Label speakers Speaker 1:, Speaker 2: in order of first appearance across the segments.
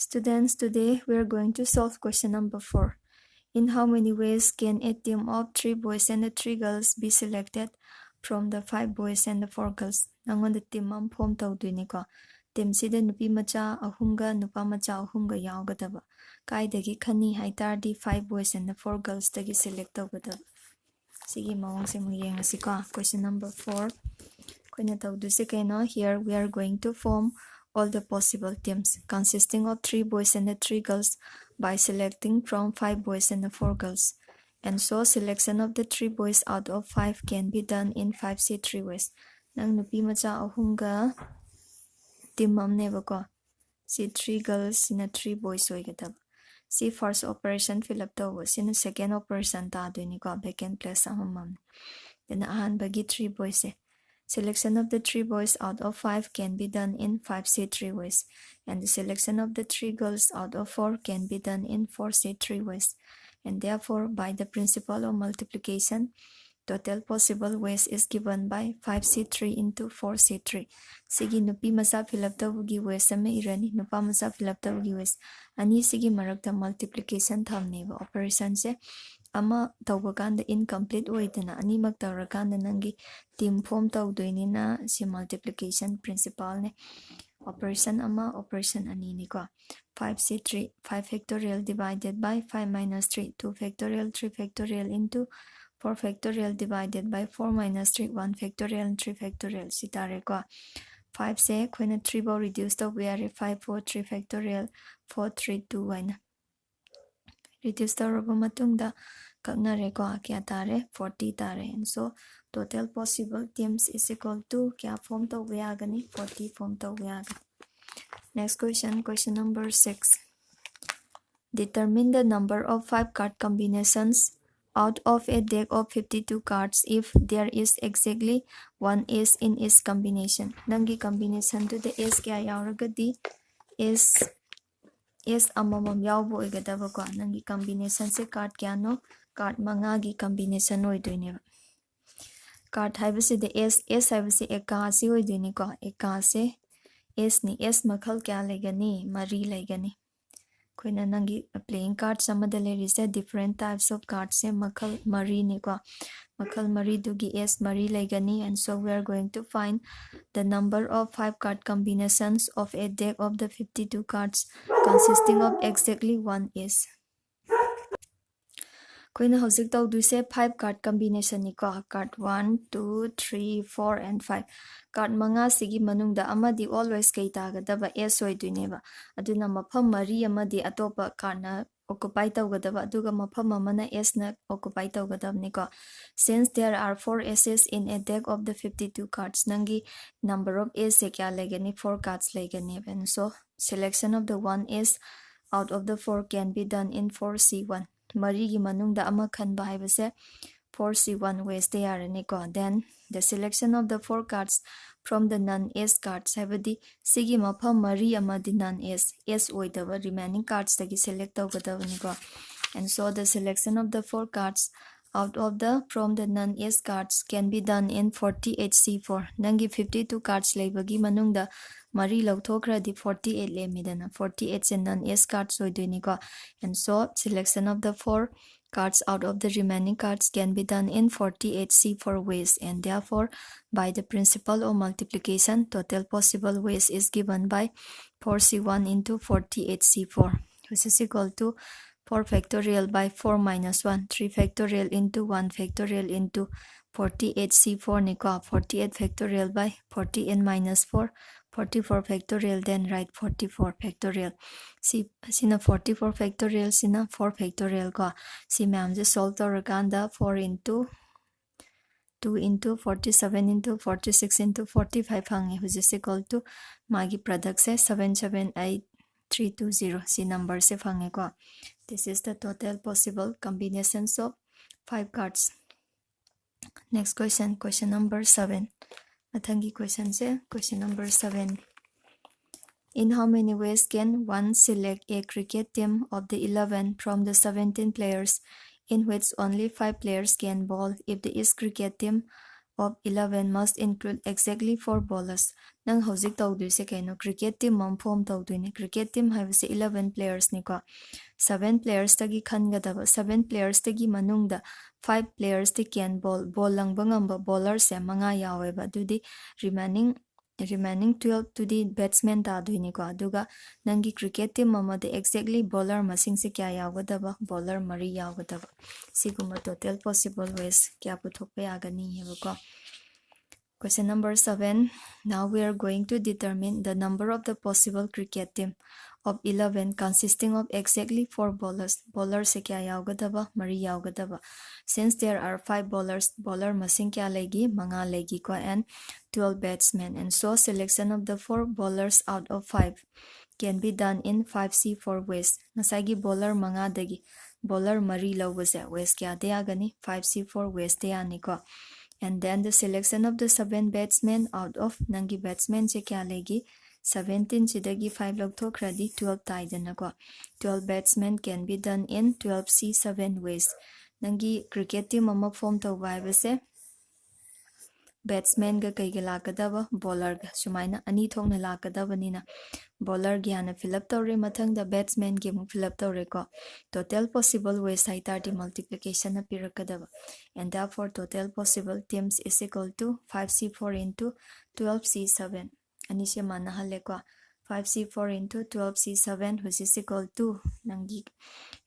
Speaker 1: Students, today we are going to solve question number 4. In how many ways can a team of 3 boys and 3 girls be selected from the 5 boys and the 4 girls? Nangon team am form tawduni ko. Team sida nupi macha ahumga nupa macha ahumga yawgadaba. Kaidagi khani haitardi 5 boys and the 4 girls tagi select tawgadaba. Sige maong se muyeng asiko. Question number 4. Kuna tawduse kaino, here we are going to form all the possible teams consisting of 3 boys and 3 girls by selecting from 5 boys and 4 girls. And so selection of the 3 boys out of 5 can be done in 5C3 ways. Nang nupi macha ahumga team amneba ko. Si 3 girls sina 3 boys oigadaba. Si first operation fill up tawo sina second operation ta doini ko vacant place amam. Then ahan bagi 3 boys eh. Selection of the 3 boys out of 5 can be done in 5C3 ways, and the selection of the 3 girls out of 4 can be done in 4C3 ways. And therefore, by the principle of multiplication, total possible ways is given by 5C3 into 4C3. Sigi nupi masa fill up tabugi ways ame irani nupa masa fill up tabugi ways. Ani sigi marakta multiplication thamneba operation se ama tawbakanda incomplete oidana animak tawrakanda nangi team form tawdoinina si multiplication principle ne operation ama operation ani ni ko 5C3 5 factorial divided by 5 minus 3 2 factorial 3 factorial into 4 factorial divided by 4 minus 3 1 factorial and 3 factorial sitare ko 5 se khoina 3 bo reduce to we are 5 4 3 factorial 4 3 2 1 reduce to matungda kaknare ko kya tare 40 tare, and so total possible teams is equal to kya form to gani 40 form to gani. Next question, question number 6. Determine the number of 5 card combinations out of a deck of 52 cards if there is exactly one ace in each combination. Nangi combination to the ace kya yauragadi is amamam yaubo igadaba ko. Nangi combination se card kya no card mangagi combination oidoine. Card haibasi the ace haibasi eka si oidoine ko. Eka se ace ni ace makhal kya legani mari legani. Koina nangi playing cards samadale rise different types of cards se makhal mari ni ko. Makhal mari dugi ace mari legani, and so we are going to find the number of 5 card combinations of a deck of the 52 cards consisting of exactly one ace. Koina hojik tawduse 5 card combination ni ko. Card 1 2 3 4 and 5 card manga sigi manungda amadi always kay tagadaba ace oidoineba aduna mafam mari amadi atopa card na occupy tawgadaba aduga mafam amana ace na occupy tawgadabni ko. Since there are 4 aces in a deck of the 52 cards, nangi number of ace se kya legani 4 cards legani, and so selection of the 1 ace out of the 4 can be done in 4C1. Marigi manungda ama khanba haibase 4C1 ways they are ko. Then the selection of the 4 cards from the non-ace cards habadi sigi mafam mari amadi non-ace ace oidaba remaining cards tagi select tawgadabani ko. And so the selection of the 4 cards out of the from the non-ace cards can be done in 48C4. Nangi 52 cards leibagi manungda mari lauthokradi 48 lemidana 48 se non-ace cards oidoini ko. And so selection of the 4 cards out of the remaining cards can be done in 48C4 ways, and therefore by the principle of multiplication total possible ways is given by 4C1 into 48C4, which is equal to 4 factorial by 4 minus 1 3 factorial into 1 factorial into 48C4 niko 48 factorial by 48 minus 4 44 factorial, then write 44 factorial. See, sina 44 factorial, sina 4 factorial ko. See, ma'am, just solve the raganda 4 into 2 into 47 into 46 into 45 hangi, which is equal to magi product se 778320. See, number se hangi ko. This is the total possible combinations of 5 cards. Next question, question number 7. Athangi question se question number 7. In how many ways can one select a cricket team of the 11 from the 17 players in which only 5 players can bowl if the East cricket team of 11 must include exactly 4 bowlers. Nang hojik tawduise kaino cricket team am form tawduine. Cricket team haibase 11 players niko. 7 players tagi khangadaba. 7 players tagi manungda 5 players ti can ball lang bangamba bowler se manga yaweba. Dudi remaining 12 to the batsman ta duini ko aduga nangi cricket team mamade exactly bowler masing se kya yawgadaba bowler mari yawgadaba siguma total possible ways kya puthokpe agani hebako. Question number 7. Now we are going to determine the number of the possible cricket team of 11 consisting of exactly 4 bowlers. Bowler se kya yawgadaba mari yawgadaba. Since there are 5 bowlers, bowler masing kya legi manga legi ko and 12 batsmen, and so selection of the 4 bowlers out of 5 can be done in 5C4 ways. Nasagi bowler manga dagi bowler mari lawase ways kya de agani 5C4 ways de ani ko. And then the selection of the 7 batsmen out of nangi batsmen se kya legi 17 chidagi 5 log thokradi 12 taidana ko. 12 batsmen can be done in 12C7 ways. Nangi cricket team ama form tawba haibase batsman ga kai ga lakadaba bowler ga sumaina ani thongna lakadaba nina bowler gi hana fill up tawre mathang da batsman gi mu fill up tawre ko. Total possible ways hai tardi multiplication na pirakadaba, and therefore total possible teams is equal to 5C4 into 12C7 ani se mana hale ko. 5C4 into 12C7 which is equal to nangi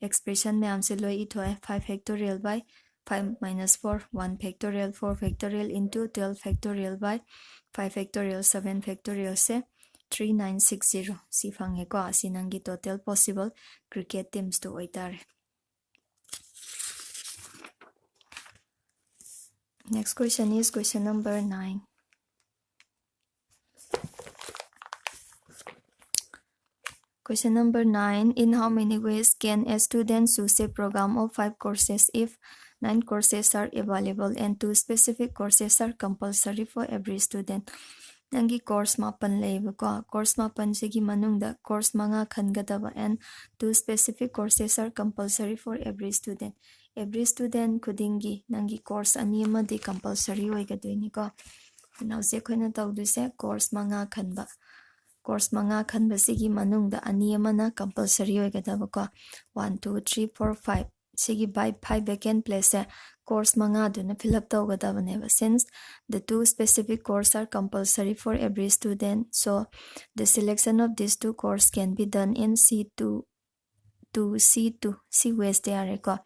Speaker 1: expression में हमसे लो it है 5 factorial by 5 minus 4 1 factorial 4 factorial into 12 factorial by 5 factorial 7 factorial से 3960 si fanghe ko asi nangi total possible cricket teams to oitare. Next question is question number 9. Question number 9. In how many ways can a student choose a program of 5 courses if 9 courses are available and 2 specific courses are compulsory for every student? Nangi course mapan leiba ko. Course mapan sigi manungda course manga khangadaba and 2 specific courses are compulsory for every student. Every student kudingi nangi course anima di compulsory oigadoini ko. Now se khoina tawduse course manga khanba. Course manga khanbasigi manungda aniyamana compulsory oigadaba ko. 1 2 3 4 5 sigi by 5 vacant place course manga duna fill up tawgadaba neba. Since the 2 specific courses are compulsory for every student, so the selection of these 2 courses can be done in C2 to C2 C ways they are ko.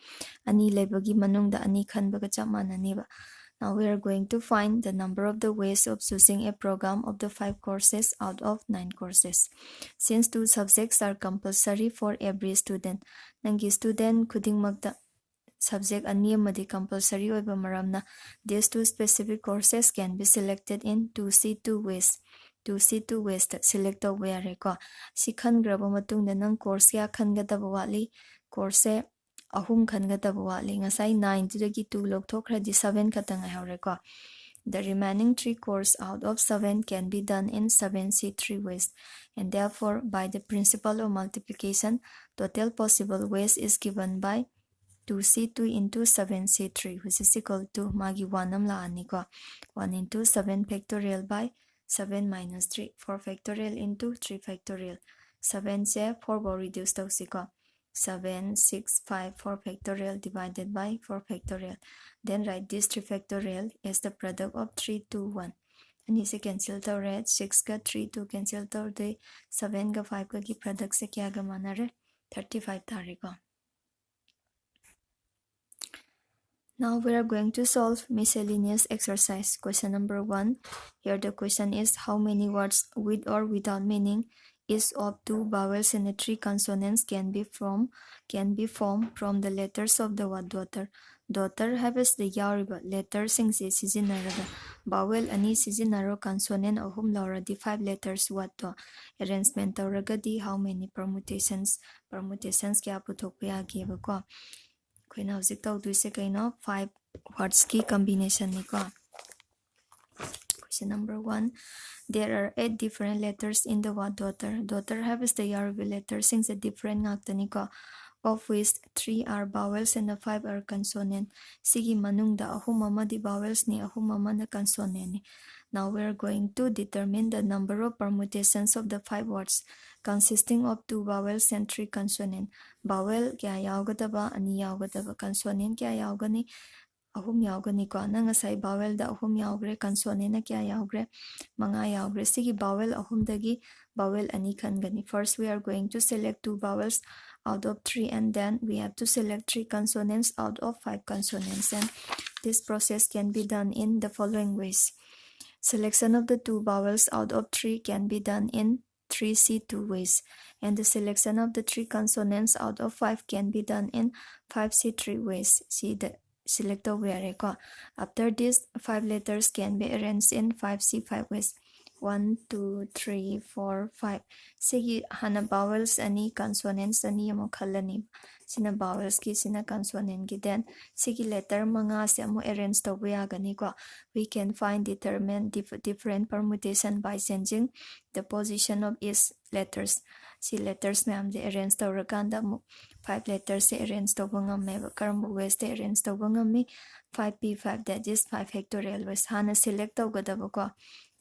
Speaker 1: Ani lebagi manungda ani khanbaga chamana neba. Now we are going to find the number of the ways of choosing a program of the 5 courses out of 9 courses. Since 2 subjects are compulsory for every student, nangi student khudingmakta subject aniyamadi compulsory oiba maramna these 2 specific courses can be selected in 2C2 ways. 2C2 ways that select the way ko. Si khangraba matungda nang course ya khangadaba wali course ahum khangadaba wali ngasai 9 tudagi 2 log thokradi 7 khatang haure ko. The remaining 3 courses out of 7 can be done in 7C3 ways, and therefore by the principle of multiplication total possible ways is given by 2C2 into 7C3 which is equal to magi 1 amla ani ko. 1 into 7 factorial by 7 minus 3 4 factorial into 3 factorial 7 se 4 bo reduce tawsi ko. 7 6 5 4 factorial divided by 4 factorial. Then write this 3 factorial as the product of 3 2 1 ani se cancel tawre 6 ka 3 2 cancel tawde 7 ka 5 ka ki product se kya ga manare 35 tare ko. Now we are going to solve miscellaneous exercise. Question number 1. Here the question is how many words with or without meaning is of 2 vowel symmetry consonants can be formed from the letters of the word daughter. Daughter habis the yariba letter sing se sizinaraga vowel ani sizinaro consonant ahum laura the 5 letters what to arrangement tawraga di how many permutations kya puthokpa yageba ko. Koina hojik tawduise kaino 5 words ki combination ni ko. Question number 1. There are 8 different letters in the word daughter. Daughter habis the yarbi letter sings a different ngaktani ko. of which 3 are vowels and the 5 are consonant. Sigi manungda ahum amadi vowels ni ahum amana consonant ni. Now we are going to determine the number of permutations of the 5 words consisting of 2 vowels and 3 consonant. Vowel kya yaugadaba ani yaugadaba, consonant kya yaugani ahum yaugani ko. Na ngasai vowel da ahum yaugre, consonant na kya yaugre manga yaugre. Sigi vowel ahum dagi vowel ani khangani. First we are going to select 2 vowels out of 3 and then we have to select 3 consonants out of 5 consonants, and this process can be done in the following ways. Selection of the 2 vowels out of 3 can be done in 3C2 ways, and the selection of the 3 consonants out of 5 can be done in 5C3 ways. See the selector where. After this, 5 letters can be arranged in 5C5 ways. 1, 2, 3, 4, 5. Sigi hana vowels ani consonants ani amo khalani. Sina vowels ki sina consonant ki, then sigi letter manga se amo arrange to gani ko. We can determine different permutation by changing the position of each letters. Si letters me amde arrange to rakanda mo 5 letters se arrange to ngame karam ways te arrange to ngami 5p5, that is 5 factorial ways. Hana select to gadaba ko.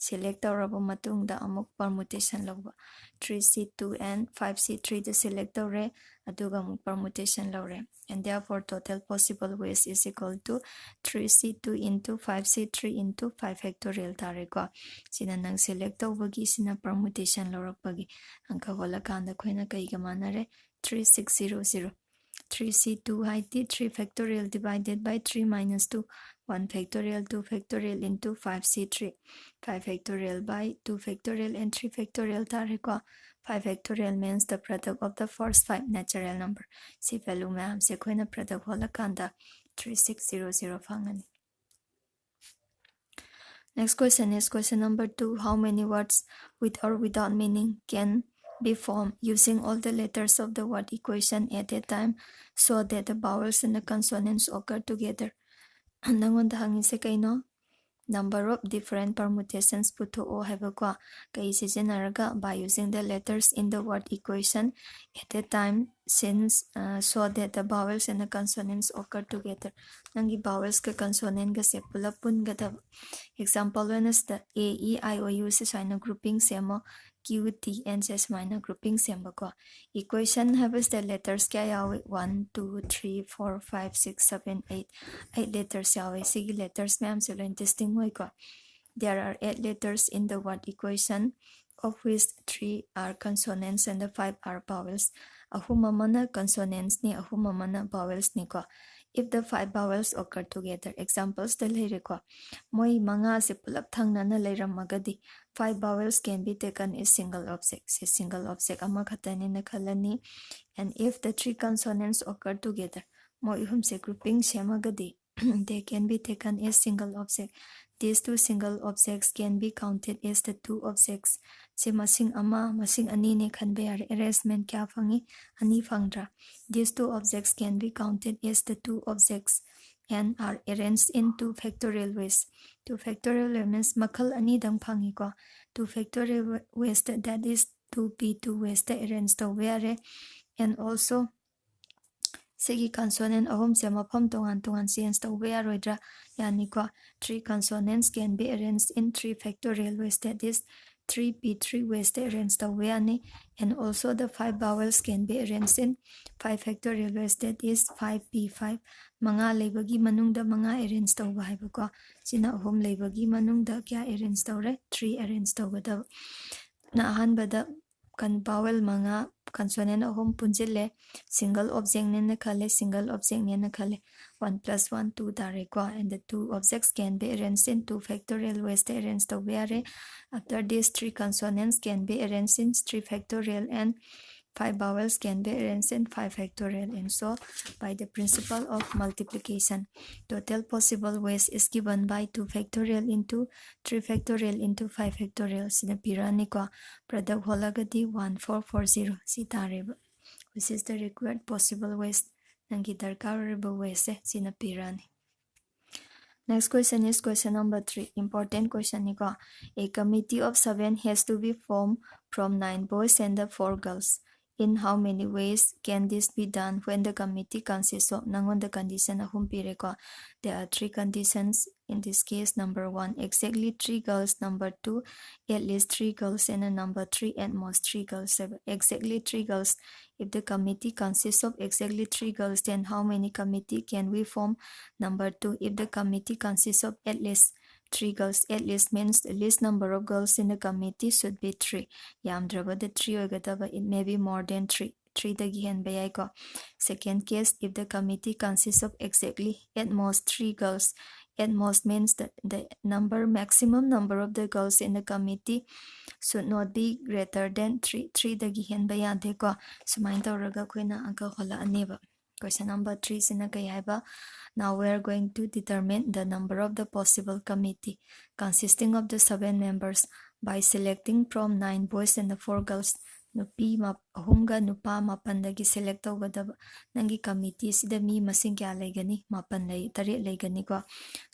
Speaker 1: Select auraba matungda amuk permutation lawba 3C2 and 5C3 the select aure aduga amuk permutation lawre, and therefore total possible ways is equal to 3C2 into 5C3 into 5 factorial tare ko. Sina nang select awagi sina permutation lawrakpagi angka wala kanda khoina kaiga manare 3600. 3C2 haiti 3 factorial divided by 3 minus 2, 1 factorial, 2 factorial into 5C3, 5 factorial by 2 factorial and 3 factorial tareko. 5 factorial means the product of the first 5 natural number. Si value ma'am se koina product hola kanda 3600 fangani. Next question is question number 2. How many words with or without meaning can be formed using all the letters of the word equation at a time so that the vowels and the consonants occur together? Nangon hangin se kaino number of different permutations puto have a kwa kai sijenaraga by using the letters in the word equation at a time since so that the vowels and the consonants occur together. Nangi vowels ka consonant ga se pula pun gada. Example one is the A, E, I, O, U se sign grouping semo, Q, T, N se minor grouping semo ko. Equation have the letters kya yawe 1, 2, 3, 4, 5, 6, 7, 8. 8 letters yawe. Sige letters ma'am se learn testing hoy ko. There are 8 letters in the word equation, of which 3 are consonants and the 5 are vowels. Ahumamana consonants ni ahumamana vowels ni ko. If the 5 vowels occur together, examples the ko. Moi manga se pulap thangnana leiramagadi 5 vowels can be taken as single object. Se single object ama khatani na khalani, and if the 3 consonants occur together, moi hum se grouping semagadi they can be taken as single object. These 2 single objects can be counted as the 2 objects. Se masing ama masing ani ne khanbe ar arrangement kya fangi ani fangdra. These 2 objects can be counted as the 2 objects and are arranged in 2 factorial ways. 2 factorial means makal ani dang phangi ko. 2 factorial ways, that is 2p2 ways the arranged the where, and also segi consonant ahum se mafam tongan sense the where roidra yani ko. 3 consonants can be arranged in 3 factorial ways, that is 3p3 ways the arranged the where ni, and also the 5 vowels can be arranged in 5 factorial ways, that is 5p5. Manga leibagi manungda manga arrange tawba haiba ko. Sina ahum leibagi manungda kya arrange tawre 3 arrange tawgada. Na ahanbada kan vowel manga consonant ahum punjile single object ne khale single object ne khale 1 plus 1 2 tare ko, and the 2 objects can be arranged in 2 factorial ways the arrange taware. After these 3 consonants can be arranged in 3 factorial and 5 vowels can be arranged in 5 factorial, and so by the principle of multiplication, total possible ways is given by 2 factorial into 3 factorial into 5 factorial. Sina pirani ko product holagadi 1440 sitareba, which is the required possible ways nangi darkarable ways sina pirani. Next question is question number 3. Important question ni ko. A committee of 7 has to be formed from 9 boys and 4 girls. In how many ways can this be done when the committee consists of nangonda condition ahum pireko? There are three conditions. In this case, number 1, exactly 3 girls. Number 2, at least 3 girls. And number 3, at most 3 girls. Exactly 3 girls. If the committee consists of exactly 3 girls, then how many committee can we form? Number 2, if the committee consists of at least 3 girls, at least means the least number of girls in the committee should be 3. Yamdrabada 3 oigadaba, it may be more than 3. 3 dagi henba yai ko. Second case, if the committee consists of exactly at most 3 girls, at most means that the maximum number of the girls in the committee should not be greater than 3. 3 dagi henba yade ko. Sumain tawraga koina anka hola aneba. Question number 3 sina kai haiba. Now we are going to determine the number of the possible committee consisting of the 7 members by selecting from 9 boys and 4 girls. Nupi ahumga nupa mapandagi select tawgadaba. Nangi committee sida mi masing kya laigani? Mapan lay, tarit laigani ko.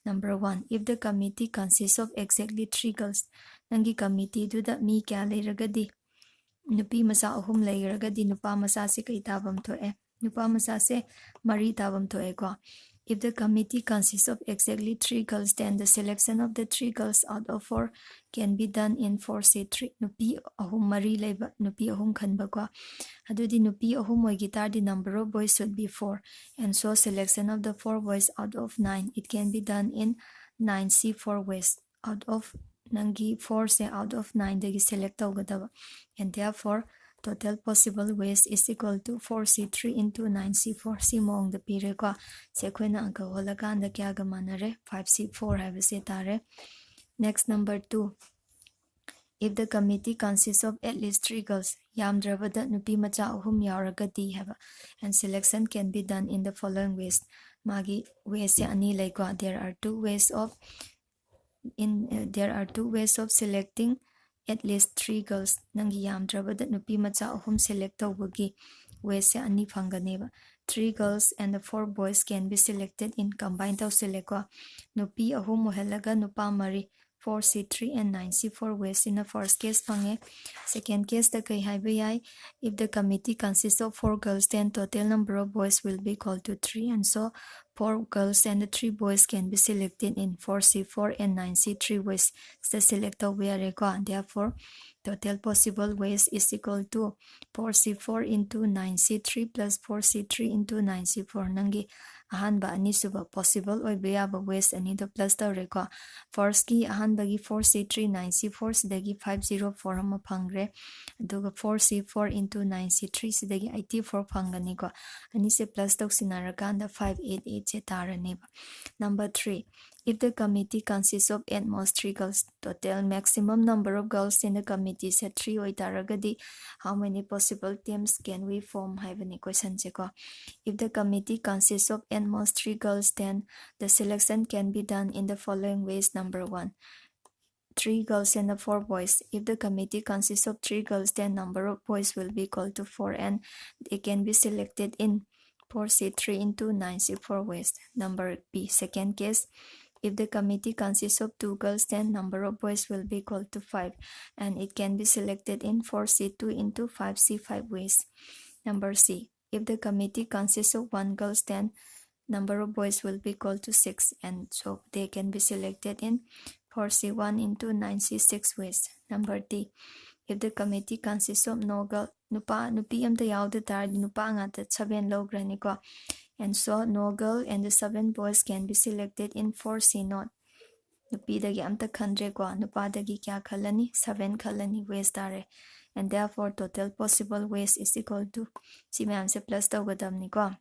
Speaker 1: Number 1, if the committee consists of exactly 3 girls, nangi committee do that mi kya lairagadi? Nupi masa ahum lairagadi nupa masa se kai tabam thoe. Nupa masa se mari tabam thoe ko. If the committee consists of exactly 3 girls, then the selection of the 3 girls out of 4 can be done in 4C3. Nupi ahum mari laiba, nupi ahum khanba ko. Adudi nupi ahum oigi tar, the number of boys should be 4. And so selection of the 4 boys out of 9, it can be done in 9C4 ways. Out of nangi 4 se out of 9 dagi select tawgadaba. And therefore, total possible ways is equal to 4C3 into 9C4. Si mong the pire ko. Se koina anka hola kanda kya gamanare 5C4 have se tare. Next, number 2. If the committee consists of at least 3 girls, yamdrabada nupi macha ahum yauragati have, and selection can be done in the following ways. Magi ways se ani like there are two ways of selecting at least 3 girls. Nangi yamdrabada nupi macha ahum select tawbagi ways se ani phanganeba. 3 girls and the 4 boys can be selected in combined taw select ko. Nupi ahum mohelaga nupa mari 4C3 and 9C4 ways in the first case phange. Second case the kai haiba yai, if the committee consists of 4 girls, then total number of boys will be equal to 3, and so 4 girls and the 3 boys can be selected in 4C4 and 9C3 ways. The select where therefore total possible ways is equal to 4C4 into 9C3 plus 4C3 into 9C4. Nangi ahanba ani suba possible oiba yaba ways ani the plus tawreko. First ki ahanbagi 4C3 9C4 sidagi 504 ama phangre. Aduga 4C4 into 9C3 sidagi 84 phangani ko. Ani se plus tawsinarakanda 588 se tarani ba. Number 3. If the committee consists of at most 3 girls, total maximum number of girls in the committee is 3 oitaragadi, how many possible teams can we form? Have any question? If the committee consists of at most 3 girls, then the selection can be done in the following ways. Number 1, 3 girls and 4 boys. If the committee consists of 3 girls, then number of boys will be equal to 4, and they can be selected in 4C3 into 9C4 ways. Number B, second case, if the committee consists of 2 girls, then number of boys will be equal to 5, and it can be selected in 4C2 into 5C5 ways. Number C, if the committee consists of 1 girl, then number of boys will be equal to 6, and so they can be selected in 4C1 into 9C6 ways. Number D, if the committee consists of no girl, nupi amta yauda tardi nupa ngata 7 lograni ko. And so no girl and the 7 boys can be selected in 4C0. Nupi dagi amta khandre ko, nupa dagi kya khalani? 7 khalani ways tare. And therefore total possible ways is equal to si ma'am se plus tawgadamni ko.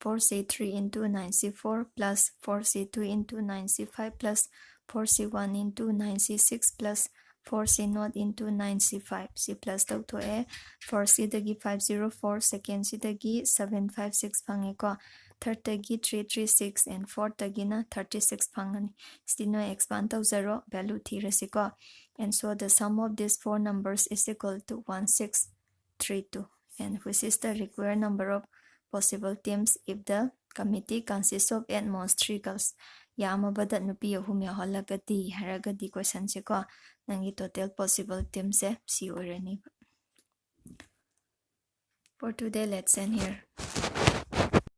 Speaker 1: 4C3 into 9C4 plus 4C2 into 9C5 plus 4C1 into 9C6 plus 4C0 into 9C5. C plus tau to e 4C dagi 504, second C dagi 756 phange ko, third dagi 336 and fourth dagi na 36 phangani. Stino expand tau 0 value thirasi ko. And so the sum of these 4 numbers is equal to 1632, and which is the required number of possible teams if the committee consists of at most 3 girls. Yamabada nupi ahum yaholagadi haragadi question se ko nangi total possible teams se si orani. For today, let's end here.